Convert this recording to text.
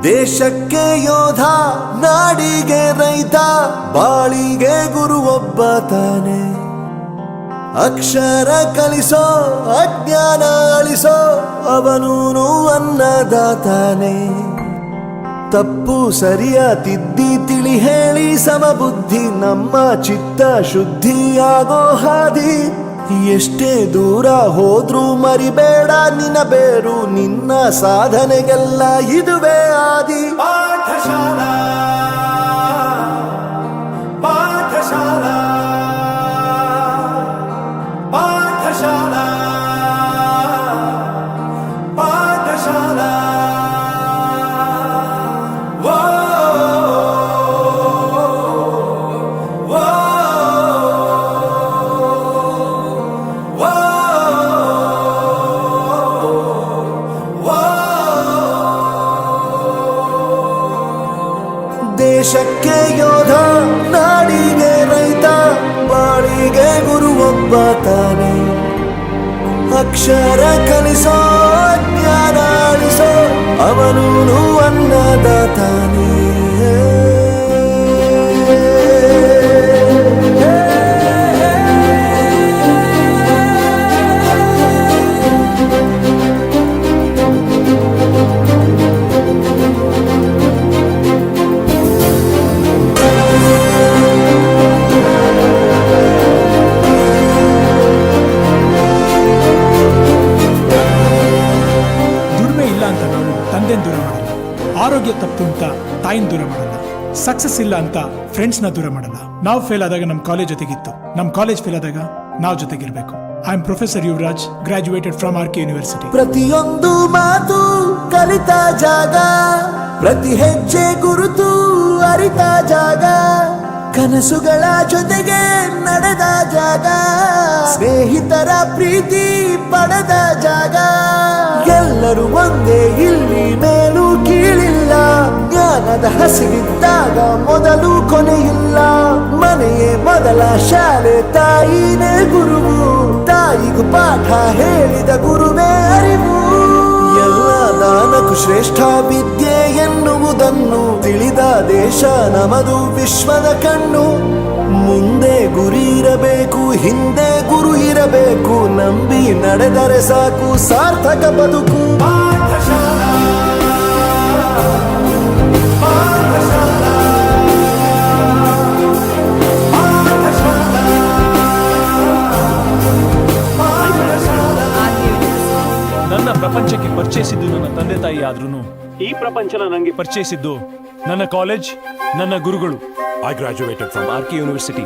ದೇಶಕ್ಕೆ ಯೋಧ, ನಾಡಿಗೆ ರೈತ, ಬಾಳಿಗೆ ಗುರು ಒಬ್ಬ ತಾನೆ. ಅಕ್ಷರ ಕಲಿಸೋ, ಅಜ್ಞಾನ ಅಳಿಸೋ, ಅವನೂನು ಅನ್ನದಾತಾನೆ. ತಪ್ಪು ಸರಿಯ ತಿದ್ದಿ ತಿಳಿ ಹೇಳಿ ಸಮಬುದ್ಧಿ, ನಮ್ಮ ಚಿತ್ತ ಶುದ್ಧಿಯಾಗೋ ಹಾದಿ. ಎಷ್ಟೇ ದೂರ ಹೋದ್ರೂ ಮರಿಬೇಡ ನಿನ್ನ ಬೇರು, ನಿನ್ನ ಸಾಧನೆಗೆಲ್ಲ ಇದುವೇ ಆದಿ. ಪಾಠಶಾಲಾ ಪಾಠಶಾಲಾ ಪಾಠಶಾಲಾ ಪಾಠಶಾಲಾ. ದೇಶಕ್ಕೆ ಯೋಧ, ನಾಡಿಗೆ ರೈತ, ಬಾಳಿಗೆ ಗುರು ಒಬ್ಬ ತಾನೆ. ಅಕ್ಷರ ಕಲಿಸೋ, ಜ್ಞಾನ ಅಳಿಸೋ, ಅವನೂನು ಅನ್ನದಾತಾನೆ. ತಂದೆನ ದೂರ ಮಾಡಲ್ಲ, ಆರೋಗ್ಯ ತಪ್ಪು ಅಂತ ತಾಯಿನ ದೂರ ಮಾಡಲ್ಲ, ಸಕ್ಸಸ್ ಇಲ್ಲ ಅಂತ ಫ್ರೆಂಡ್ಸ್ನ ದೂರ ಮಾಡಲ್ಲ. ನಾವು ಫೇಲ್ ಆದಾಗ ನಮ್ಮ ಕಾಲೇಜ್ ಜೊತೆಗಿತ್ತು, ನಮ್ಮ ಕಾಲೇಜ್ ಫೇಲ್ ಆದಾಗ ನಾವು ಜೊತೆಗಿರ್ಬೇಕು. I am professor Yuvraj, graduated from R K university. ಪ್ರತಿಯೊಂದು ಮಾತು ಕಲಿತ ಜಾಗ, ಪ್ರತಿ ಹೆಜ್ಜೆ ಗುರುತು ಅರಿತ ಜಾಗ, ಕನಸುಗಳ ಜೊತೆಗೆ ನಡೆದ ಜಾಗ, ಸ್ನೇಹಿತರ ಪ್ರೀತಿ ಪಡೆದ ಜಾಗ. ಎಲ್ಲರೂ ಒಂದೇ, ಇಲ್ಲಿ ಮೇಲೂ ಕೀಳಿಲ್ಲ, ಜ್ಞಾನದ ಹಸಿವಿದ್ದಾಗ ಮೊದಲು ಕೊನೆಯಿಲ್ಲ. ಮನೆಯೇ ಮೊದಲ ಶಾಲೆ, ತಾಯಿನೇ ಗುರುವು, ತಾಯಿಗೂ ಪಾಠ ಹೇಳಿದ ಗುರುವೇ ಅರಿವು. ಎಲ್ಲ ದಾನಕ್ಕೂ ಶ್ರೇಷ್ಠ ವಿದ್ಯೆ ಎನ್ನುವುದನ್ನು ತಿಳಿದ ದೇಶ ನಮದು, ವಿಶ್ವದ ಕಣ್ಣು. ಮುಂದೆ ಗುರಿ ಇರಬೇಕು, ಹಿಂದೆ ಗುರು ಇರಬೇಕು, ನಂಬಿ ನಡೆದರೆ ಸಾಕು ಸಾರ್ಥಕ ಬದುಕು. ಪಾಠಶಾಲಾ ಪಾಠಶಾಲಾ ಪಾಠಶಾಲಾ ಪಾಠಶಾಲಾ. ನನ್ನ ಪ್ರಪಂಚಕ್ಕೆ ಪರಿಚಯಿಸಿದ್ದು ನನ್ನ ತಂದೆ ತಾಯಿ ಆದ್ರೂ ಈ ಪ್ರಪಂಚನ ನನಗೆ ಪರಿಚಯಿಸಿದ್ದು ನನ್ನ ಕಾಲೇಜ್, ನನ್ನ ಗುರುಗಳು. I graduated from RK University.